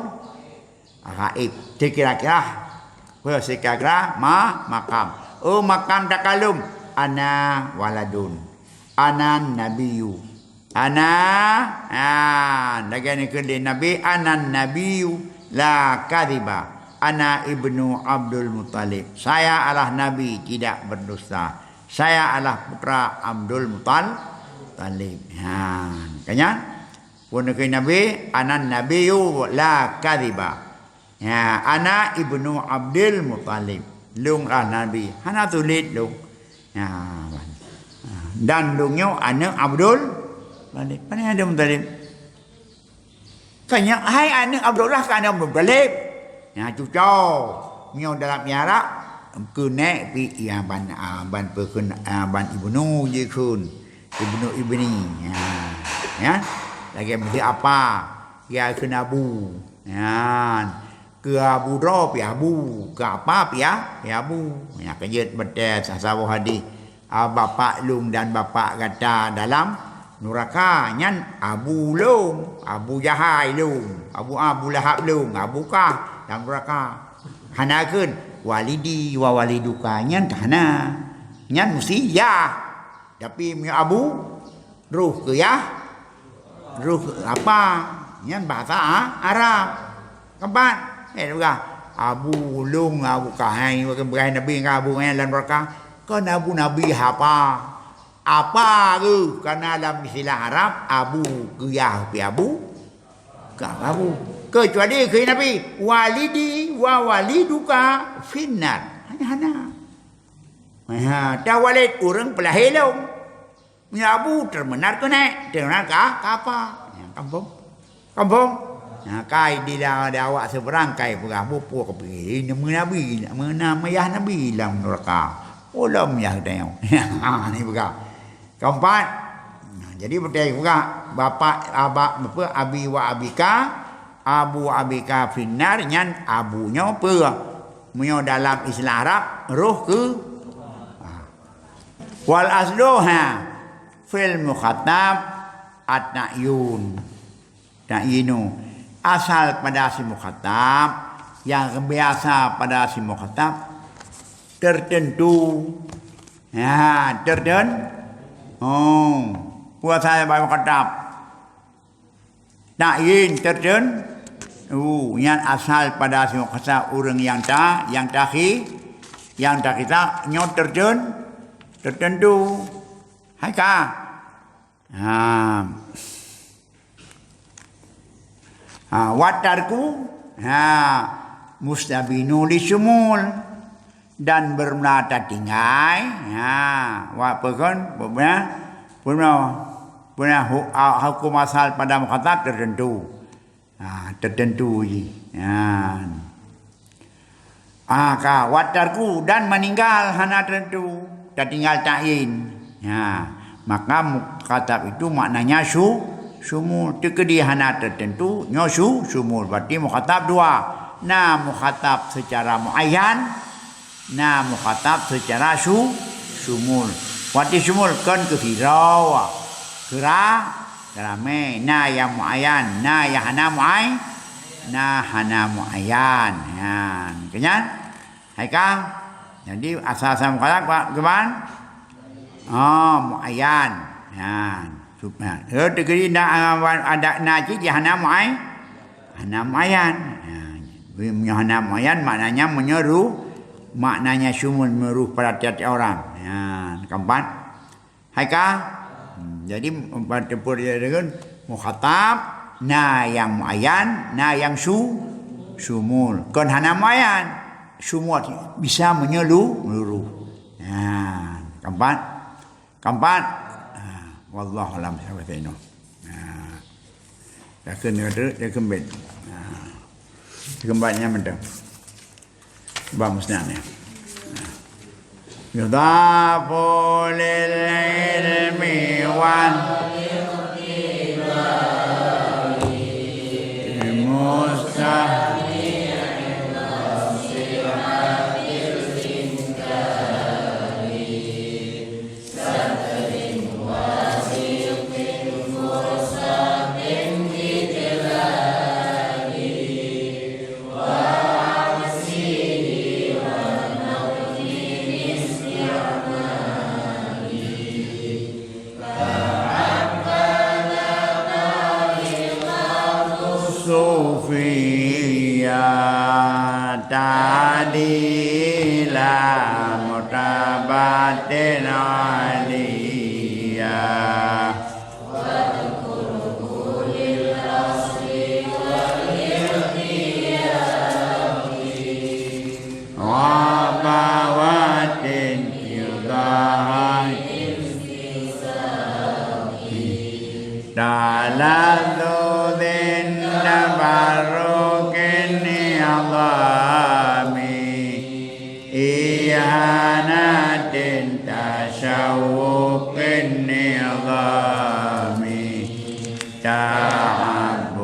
ghaib. Kira-kira makam. Makam takalum ana waladun, ana nabiyu, lagi ni nabi, ana nabiyu la kadhiba, ana ibnu Abdul Muttalib, saya adalah nabi tidak berdusta, saya adalah putra Abdul Muttalib. Kanya pun nabi, ana nabiyu la kadhiba, ana ibnu Abdul Muttalib, lung nabi, hana tulis lung. Dan lungnya anak Abdul Muttalib. Mana ada Muttalib? Kanya hai anak Abdullah kan anak Muttalib. Cucau. Nyo dalam Arab kena pi ban ibnu je kun. Ibni. Lagi mesti apa? Ya kena abu. Ke Abu Dro pi Abu, ke apa pi Abu. Kejut betul sahsabu hadis. Bapa lung dan bapa kata dalam neraka nyan Abu lung, Abu Jahal lung, Abu Lahab lung, Abu Kah dalam neraka. Hanakeun walidi wa waliduka nyan hana. Nyan mesti ya. Tapi Abu ruh ke ya? Ruh apa? Nyan bahasa Arab. Keempat Abu lung Abu kahai bukan nabi Abu dalam neraka kan Abu nabi apa ke karena dalam istilah Arab Abu guyah pi Abu kecuali ke nabi walidi wa waliduka finnar hana walid orang pelahilung Abu terbenar ke naik terbenar ke apa kampung kai di awak seberang kai perahu puak pergi nama nabi nama ayah nabi dalam neraka ulam ya tengok ni bukan keempat Jadi betul juga bapa abi wa abika, abu abika finnar nyan abunya apa? Munyo dalam istilah Arab roh ke wal asluha fil mukhatab at-na'yun. Ta'yinu asal pada si mukhatab yang biasa pada si mukhatab tertentu. Ya, tertentu. Oh, puasa bagi mukhatab. Ta'yin tertentu. Yang asal pada si mukhatab orang yang tak kita nyot tertentu. Hai kah? Watarku mustabinu li sumul dan bermelata tinggai wa pekan punya hukum asal pada mukhatab tertentu watarku dan meninggal hana tertentu tertinggal ta'yin maka mukhatab itu maknanya sumul tekedihana tertentu nyosu sumul berarti mukhatab dua mukhatab secara muayyan mukhatab secara sumul berarti sumul kan kefirau kerame yang muayyan yang hana muayyan kenyan haikah jadi asal-asal mukhatab gimana muayyan tegeri ada najis di hana muayyan. Hana muayyan maknanya menyeru, maknanya sumul meruh pada tiap-tiap orang. Keempat. Haikah? Jadi bertempur dengan mukhatab yang muayyan, yang sumul. Kon hana muayyan, sumul bisa menyeluruh. Keempat. Wallahu alam sampai ini. Dah kena dia kembali. Kembalinya macam. Ba musnahnya. Yudhafu lil ilmi wan tadila mutabatin aliyah wa bawatin yudahin dalaludin nabarukin ihanatin tasyawukin nizami ta'abudin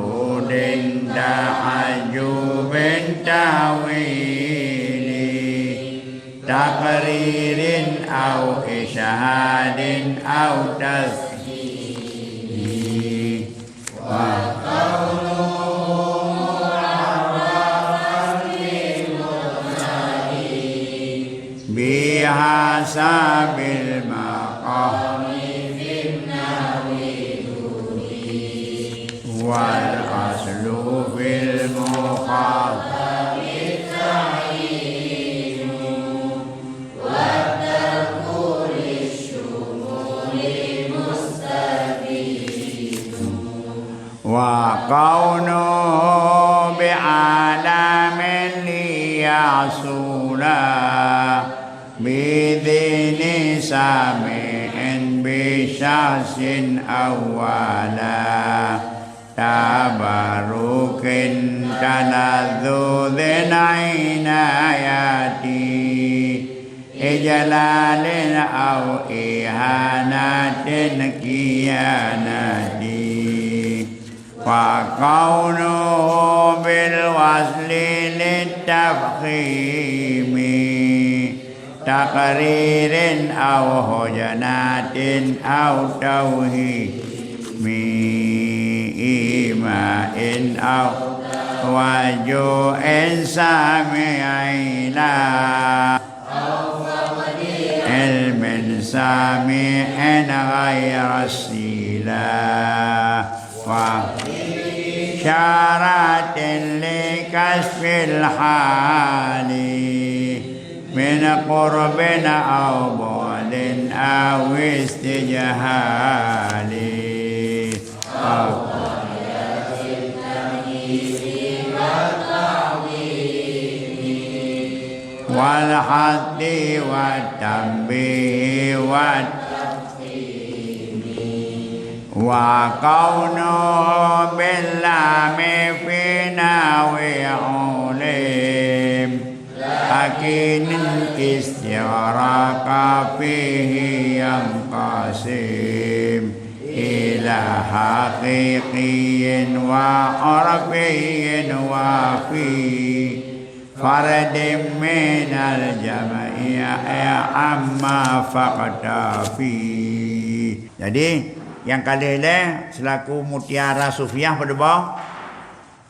ta'ajubin ta'wili taqririn au isyahadin au tasjih wa bihasabil maqami wal aslu fil mukhafaf wa kaunu bi'alamin liyasula bidini sami'in bisyasin awala tabarukin tanadzudin inayati إجلال أو إهانة كيانة وكونه بالوصل للتفخيم تقرير أو هجنات أو توهيم إيماء أو وجوء سامع إلى علم سامع غير السلاح وشارة لكشف الحال من قرب أو بعد أو استجهال والحد والتنبيه وكونه باللام في ناوي علم أكين استغراق فيه ينقسم إلى حقيقي وعرفي وفي فرد من الجمع amma faqtafi. Jadi yang kali ini selaku mutiara sufiah pada bawah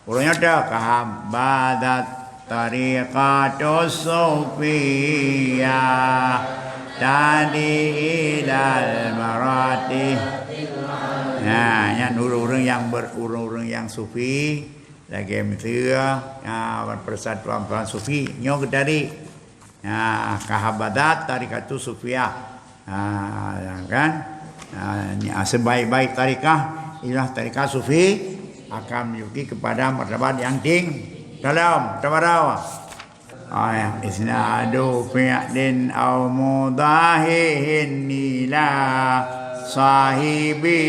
urangnya dah kahabadat tariqatus sufiyah tadi ilal maratih. Nah, yang urang-urang yang berurang-urang yang sufi lagi mithia persatuan sufi nyo dari kahabadat tarikatus sufiyah kan sebaik-baik tarikah ialah tarikah sufi akan menyuki kepada martabat yang tinggi dalam tabarau isnadu fi'lin aw mudahihin nila sahibi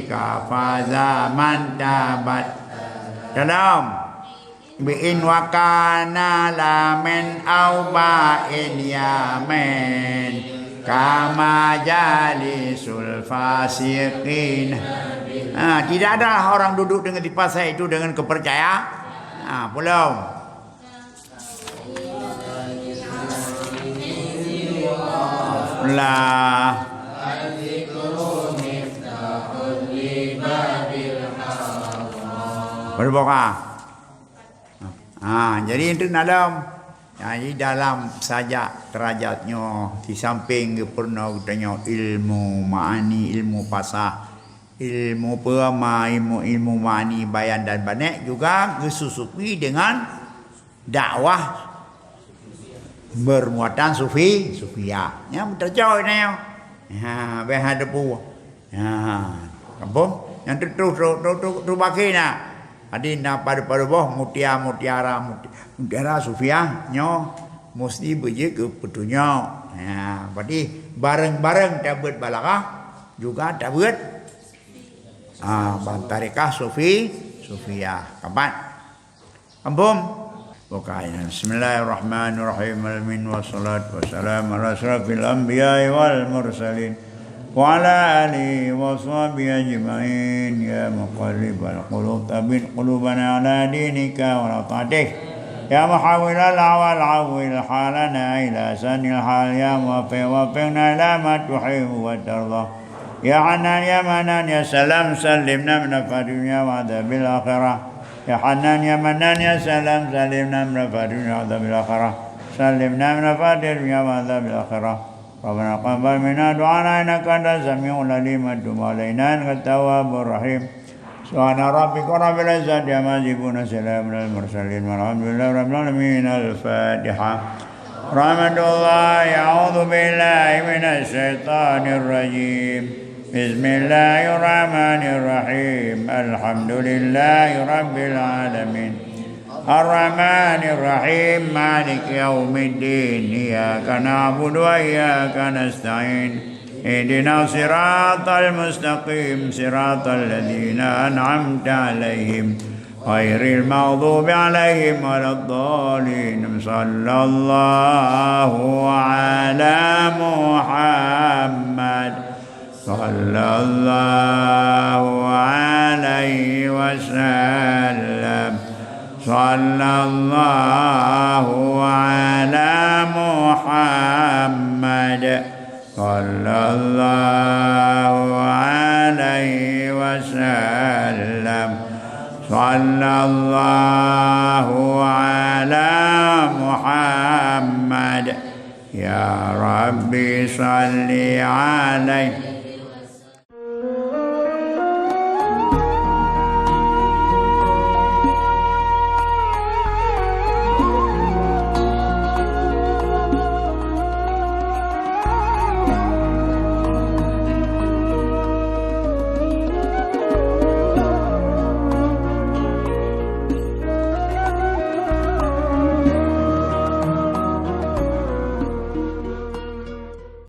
kafaza man tabat dalam bi'in wakana lamen au ba'in yamen kama jalisul fasiqin. Tidak ada orang duduk dengan di pasar itu dengan kepercayaan. Belum. Lah berbokah. Jadi itu dalam saja derajatnya di samping pernah katanya ilmu ma'ani, ilmu fasah, ilmu pema, ilmu ma'ani, bayan dan banek juga disusupi dengan dakwah bermuatan sufiyah. Yang terjauh ini berhadapu. Kampung yang tu bakina. Adina pada bawah mutiara sufiah nyo mesti beje ke petunyo. Berarti bareng-bareng tabut balakah juga tabut bantarikah sufiah. Kapan? Kampung. Pokoknya bismillahirrahmanirrahim. Amin wassalatu wassalamu ala asyrafil anbiya'i wal mursalin wa ala alihi wa sahbihi ajma'in. Ya muqallibal qulub tsabbit qulubana ala dinika wa la ta'tih. Ya muhawwilal awal awwil halana ila sanil hal. Ya muwaffiqna ila ma tuhibbu wa tarda. Ya hanan ya manan ya salam sallimna min dunya wa adzabil akhirah. Ya hanan ya manan ya salam sallimna min dunya wa adzabil akhirah. Sallimna min dunya wa adzabil akhirah. Rabbana taqabbal minna du'ana innaka antas samiul alim wa tub alaina innaka tawwabur rahim. Subhana rabbika rabbil izzati amma yasifun salamun alal mursalin walhamdulillahi rabbil alamin. Al-Fatiha. Rahmatullahi a'udzu billahi minasy syaithanir rajim. Bismillahirrahmanirrahim. Alhamdulillahi rabbil alamin. Ar-Rahmanir Rahim. Maliki yaumiddin. Iyyaka na'budu wa iyyaka nasta'in. Ihdinas siratal mustaqim. Siratal ladzina an'amta 'alaihim غير المغضوب عليهم ولا الضالين صلى الله على محمد صلى الله عليه وسلم صلى الله على محمد صلى الله عليه وسلم صلى الله على محمد يا ربي صل عليه